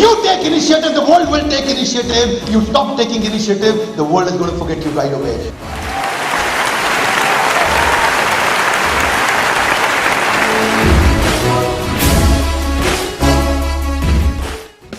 you take initiative, the world will take initiative. You stop taking initiative, the world is going to forget you right away.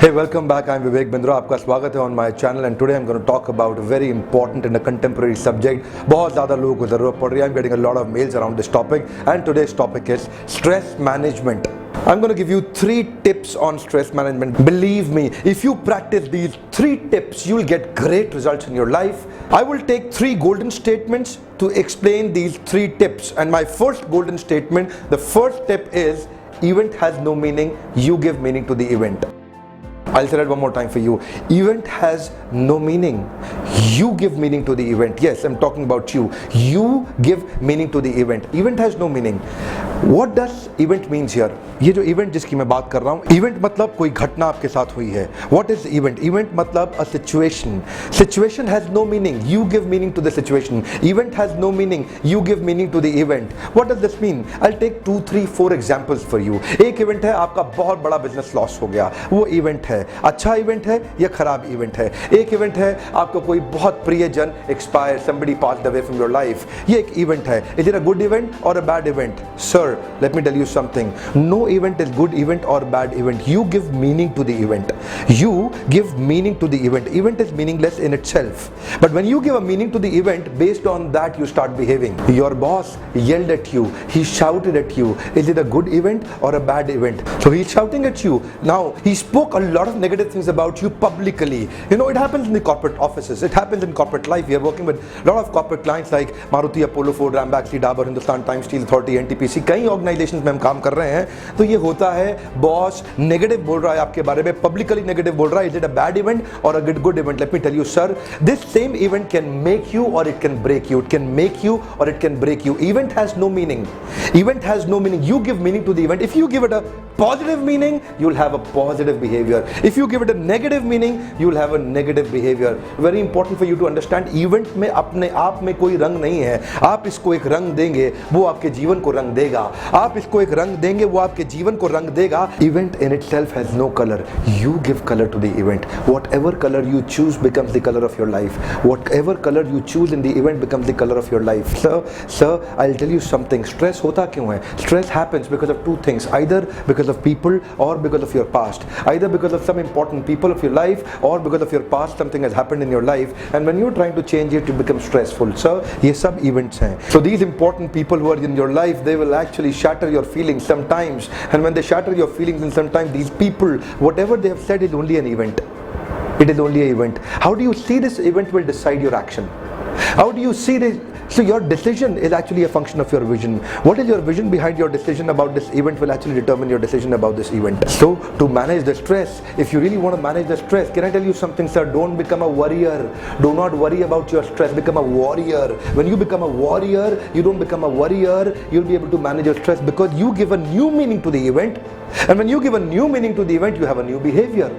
Hey, welcome back. I'm Vivek Bindra. आपका स्वागत है on my channel and today I'm going to talk about a very important and a contemporary subject. बहुत ज़्यादा लोगों को ज़रूरत पड़ रही है. I'm getting a lot of mails around this topic and today's topic is stress management. I'm going to give you 3 tips on stress management. Believe me, if you practice these 3 tips, you'll get great results in your life. I will take 3 golden statements to explain these 3 tips. And my first golden statement, the first tip is event has no meaning, you give meaning to the event. I'll say that one more time for you. Event has no meaning. You give meaning to the event. Yes, I'm talking about you. You give meaning to the event. Event has no meaning. What does event means here? ये जो event जिसकी मैं बात कर रहा हूँ, event मतलब कोई घटना आपके साथ हुई है. What is event? Event मतलब a situation. Situation has no meaning. You give meaning to the situation. Event has no meaning. You give meaning to the event. What does this mean? I'll take 2, 3, 4 examples for you. एक event है आपका बहुत बड़ा business loss हो गया. वो event है. अच्छा इवेंट है या खराब इवेंट है. एक इवेंट है आपको कोई बहुत प्रियजन expire, somebody passed away from your life. ये एक इवेंट है. Is it a good event or a bad event? Sir, let me tell you something. No event is good event or bad event. You give meaning to the event. You give meaning to the event. Event is meaningless in itself. But when you give a meaning to the event, based on that you start behaving. Your boss yelled at you. He shouted at you. Is it a good event or a bad event? So he's shouting at you. Now he spoke a lot of negative things about you publicly. You know, it happens in the corporate offices. It happens in corporate life. We are working with a lot of corporate clients like Maruti, Apollo, Ford, Rambaxi, Dabur, Hindustan Times Steel Authority, NTPC. कई organisations में हम काम कर रहे हैं. तो ये होता है, बॉस नेगेटिव बोल रहा है आपके बारे में, पब्लिकली नेगेटिव बोल रहा है. Is it a bad event or a good event? Let me tell you sir, this same event can make you or it can break you. It can make you or it can break you. Event has no meaning. Event has no meaning. You give meaning to the event. If you give it a positive meaning, you'll have a positive behavior. If you give it a negative meaning, you'll have a negative behavior. Very important for you to understand. Event में अपने आप में कोई रंग नहीं है. आप इसको एक रंग देंगे, वो आपके जीवन को रंग देगा. आप इसको एक रंग देंगे, वो आपके जीवन को रंग देगा. Event in itself has no color. You give color to the event. Whatever color you choose becomes the color of your life. Whatever color you choose in the event becomes the color of your life. Sir, I'll tell you something. Stress होता क्यों है? Stress happens because of 2 things. Either because of people or because of your past. Either because of some important people of your life or because of your past something has happened in your life. And when you're trying to change it, you become stressful. So, ये सब events हैं. So these important people who are in your life, they will actually shatter your feelings sometimes. And when they shatter your feelings, and sometimes these people, whatever they have said is only an event. It is only an event. How do you see this event will decide your action? How do you see this? So your decision is actually a function of your vision. What is your vision behind your decision about this event will actually determine your decision about this event. So to manage the stress, if you really want to manage the stress, can I tell you something, sir? Don't become a worrier. Do not worry about your stress. Become a warrior. When you become a warrior, you don't become a worrier. You'll be able to manage your stress because you give a new meaning to the event. And when you give a new meaning to the event, you have a new behavior.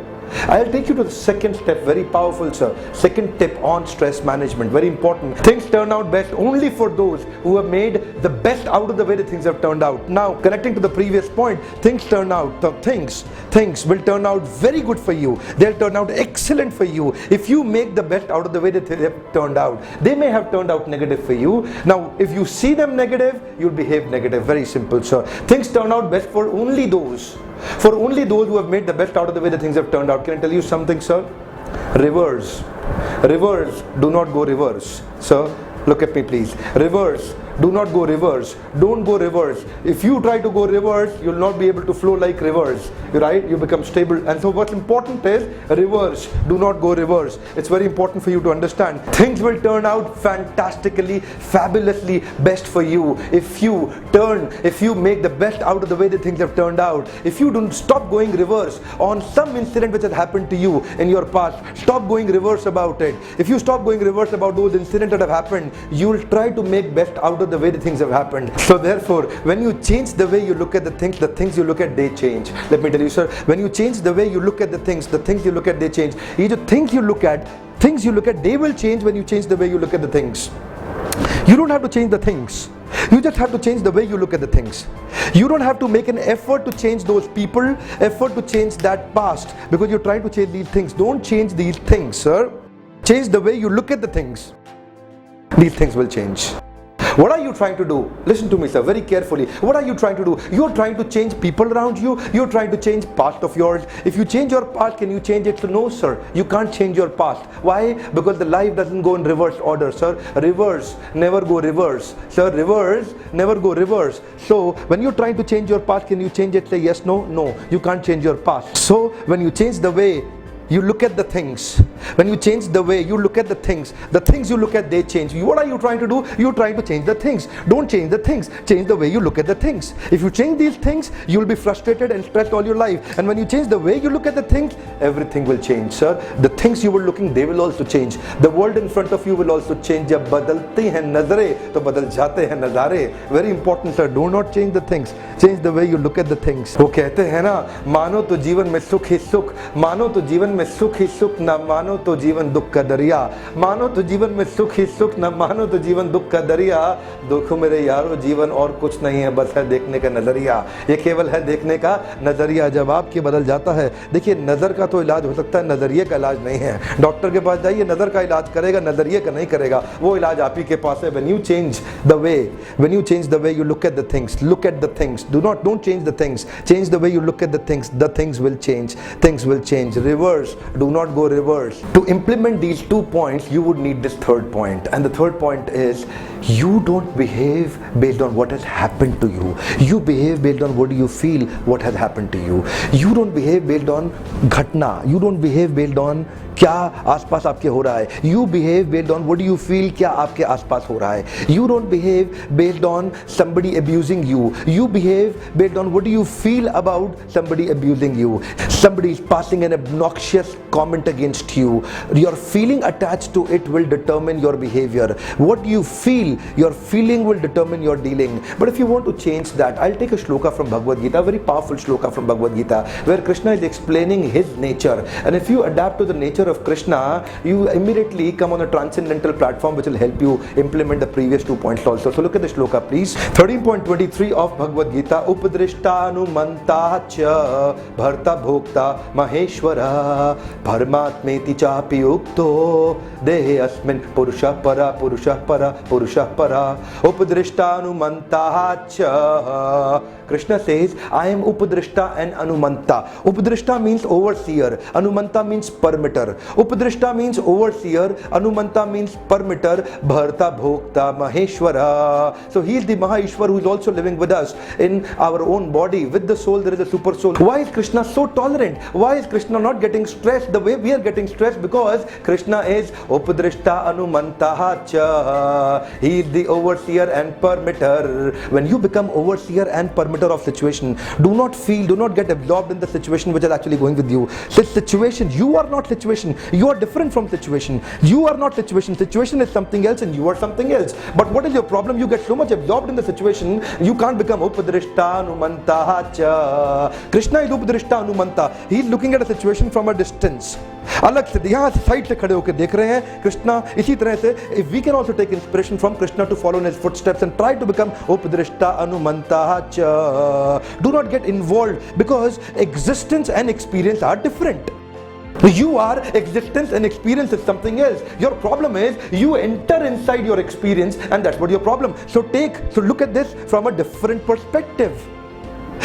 I'll take you to the second step, very powerful sir. Second tip on stress management, very important. Things turn out best only for those who have made the best out of the way that things have turned out. Now, connecting to the previous point, things will turn out very good for you. They'll turn out excellent for you if you make the best out of the way that they have turned out. They may have turned out negative for you. Now, if you see them negative, you'll behave negative. Very simple sir. Things turn out best for only those who have made the best out of the way that things have turned out. Can I tell you something, sir? Reverse. Do not go reverse. Sir, look at me please. Reverse. Do not go reverse. Don't go reverse. If you try to go reverse, you'll not be able to flow like reverse. Right? You become stable. And so what's important is reverse. Do not go reverse. It's very important for you to understand. Things will turn out fantastically, fabulously best for you if you make the best out of the way that things have turned out. If you don't stop going reverse on some incident which has happened to you in your past, stop going reverse about it. If you stop going reverse about those incidents that have happened, you'll try to make best out of the way the things have happened. So therefore, when you change the way you look at the things you look at, they change. Let me tell you sir, when you change the way you look at the things you look at, they change. Ye jo things you look at, they will change when you change the way you look at the things. You don't have to change the things. You just have to change the way you look at the things. You don't have to make an effort to change those people, effort to change that past, because you're trying to change these things. Don't change these things, sir. Change the way you look at the things. These things will change. What are you trying to do? Listen to me, sir, very carefully. What are you trying to do? You're trying to change people around you. You're trying to change past of yours. If you change your past, can you change it? So no, sir. You can't change your past. Why? Because the life doesn't go in reverse order, sir. Reverse, never go reverse. Sir, reverse, never go reverse. So when you're trying to change your past, can you change it? Say yes, no, no. You can't change your past. So when you change the way you look at the things, when you change the way you look at the things you look at, they change. What are you trying to do? You're trying to change the things. Don't change the things, change the way you look at the things. If you change these things, you'll be frustrated and stressed all your life. And when you change the way you look at the things, everything will change, sir. The things you were looking, they will also change. The world in front of you will also change. जब बदलती हैं नजरें तो बदल जाते हैं नजारे. Very important, sir. Do not change the things, change the way you look at the things. वो कहते हैं ना, मानो तो जीवन में सुख ही सुख, मानो तो जीवन में सुख ही सुख, ना मानो तो जीवन दुख का दरिया. मानो तो जीवन में सुख ही सुख, ना मानो तो जीवन दुख का दरिया. देखो मेरे यारो, जीवन और कुछ नहीं है, बस है देखने का नजरिया. ये केवल है देखने का नजरिया. जब आपके बदल जाता है, देखिए नजर का तो इलाज हो सकता है, नजरिए का इलाज नहीं है. डॉक्टर के पास जाइए, नजर का इलाज करेगा, नजरिए का नहीं करेगा. वो इलाज आप ही के पास है. When you change the way you look at the things, look at the things. Don't change the things. Change the way you look at the things will change. Things will change. Reverse. Do not go reverse. To implement these 2 points, you would need this 3rd point. And the 3rd point is, you don't behave based on what has happened to you. You behave based on what you feel what has happened to you. You don't behave based on ghatna. You don't behave based on क्या आसपास आपके हो रहा है. You behave based on what do you feel क्या आपके आसपास हो रहा है. You don't behave based on somebody abusing you. You behave based on what do you feel about somebody abusing you. Somebody is passing an obnoxious comment against you. Your feeling attached to it will determine your behavior. What you feel, your feeling will determine your dealing. But if you want to change that, I'll take a shloka from Bhagavad Gita, a very powerful shloka from Bhagavad Gita, where Krishna is explaining his nature. And if you adapt to the nature of Krishna, you immediately come on a transcendental platform which will help you implement the previous 2 points also. So look at the shloka, please. 13.23 of Bhagavad Gita. Upadrishtanumanta cha bharta bhokta maheshwara bharmatmeti chapi ukto dehe asmin purusha para purusha para purusha para. Upadrishtanumanta cha. Krishna says, I am Upadrishta and Anumanta. Upadrishta means overseer. Anumanta means permitter. Upadrishta means overseer. Anumanta means permitter. Bharta Bhokta Maheshwara. So he is the Mahaishwar who is also living with us in our own body. With the soul there is a super soul. Why is Krishna so tolerant? Why is Krishna not getting stressed the way we are getting stressed? Because Krishna is Upadrishta Anumanta cha. He is the overseer and permitter. When you become overseer and permitter of situation, do not get absorbed in the situation which is actually going with you. This situation, you are not situation. You are different from situation. You are not situation. Situation is something else and you are something else. But what is your problem? You get so much absorbed in the situation, you can't become Upadrishta Anumanta cha. Krishna is Upadrishta Anumanta. He is looking at a situation from a distance. अलग से यहाँ side से खड़े होकर देख रहे हैं कृष्णा. इसी तरह से if we can also take inspiration from Krishna to follow in his footsteps and try to become Upadrishta Anumanta cha. Do not get involved, because existence and experience are different. You are existence and experience is something else. Your problem is you enter inside your experience, and that's what your problem. So look at this from a different perspective.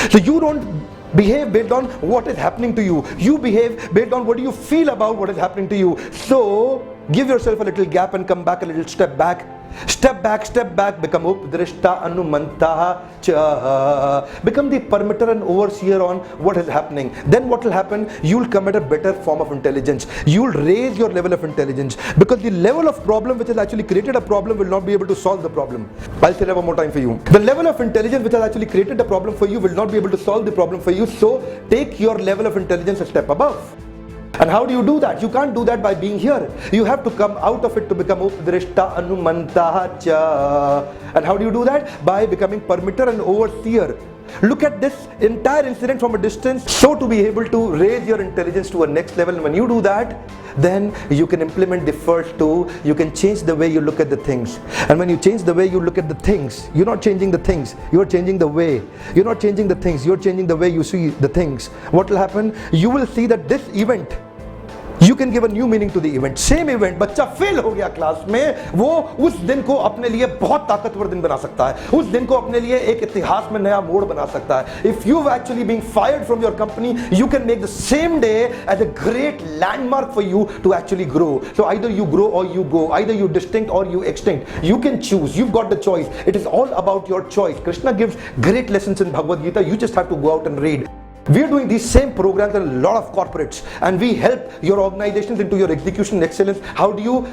So you don't behave based on what is happening to you. You behave based on what you feel about what is happening to you. So give yourself a little gap and come back a little step back. Step back, become Upadrishta Anumanta cha. Become the permitter and overseer on what is happening. Then what will happen? You will come at a better form of intelligence. You will raise your level of intelligence, because the level of problem which has actually created a problem will not be able to solve the problem. I'll say that one more time for you. The level of intelligence which has actually created a problem for you will not be able to solve the problem for you. So take your level of intelligence a step above. And how do you do that? You can't do that by being here. You have to come out of it to become Upadrishta Anumanta cha. And how do you do that? By becoming permitter and overseer. Look at this entire incident from a distance, so to be able to raise your intelligence to a next level. And when you do that, then you can implement the first two. You can change the way you look at the things. And when you change the way you look at the things, you're not changing the things, you're changing the way. You're not changing the things, you're changing the way you see the things. What will happen? You will see that this event, you can give a new meaning to the event. Same event, बच्चा fail हो गया class में, वो उस दिन को अपने लिए बहुत ताकतवर दिन बना सकता है, उस दिन को अपने लिए एक इतिहास में नया मोड़ बना सकता है. If you've actually been fired from your company, you can make the same day as a great landmark for you to actually grow. So either you grow or you go, either you distinct or you extinct. You can choose, you've got the choice. It is all about your choice. Krishna gives great lessons in Bhagavad Gita. You just have to go out and read. We are doing these same programs in a lot of corporates, and we help your organizations into your execution excellence. How do you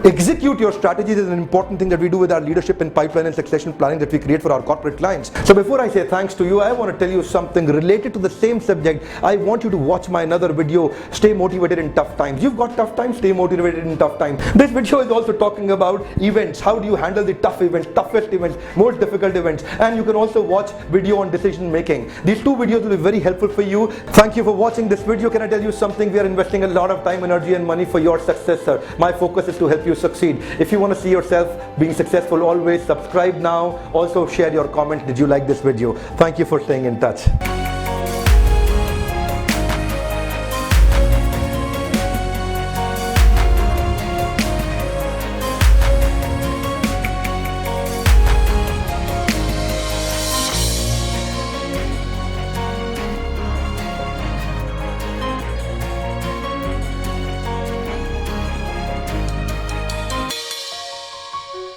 execute your strategies is an important thing that we do with our leadership and pipeline and succession planning that we create for our corporate clients. So before I say thanks to you, I want to tell you something related to the same subject. I want you to watch my another video, Stay Motivated in Tough Times. You've got tough times, stay motivated in tough times. This video is also talking about events. How do you handle the tough events, toughest events, most difficult events? And you can also watch video on decision making. These two videos will be very helpful for you. Thank you for watching this video. Can I tell you something? We are investing a lot of time, energy and money for your success, sir. My focus is to help you succeed. If you want to see yourself being successful, always subscribe now. Also share your comment. Did you like this video? Thank you for staying in touch.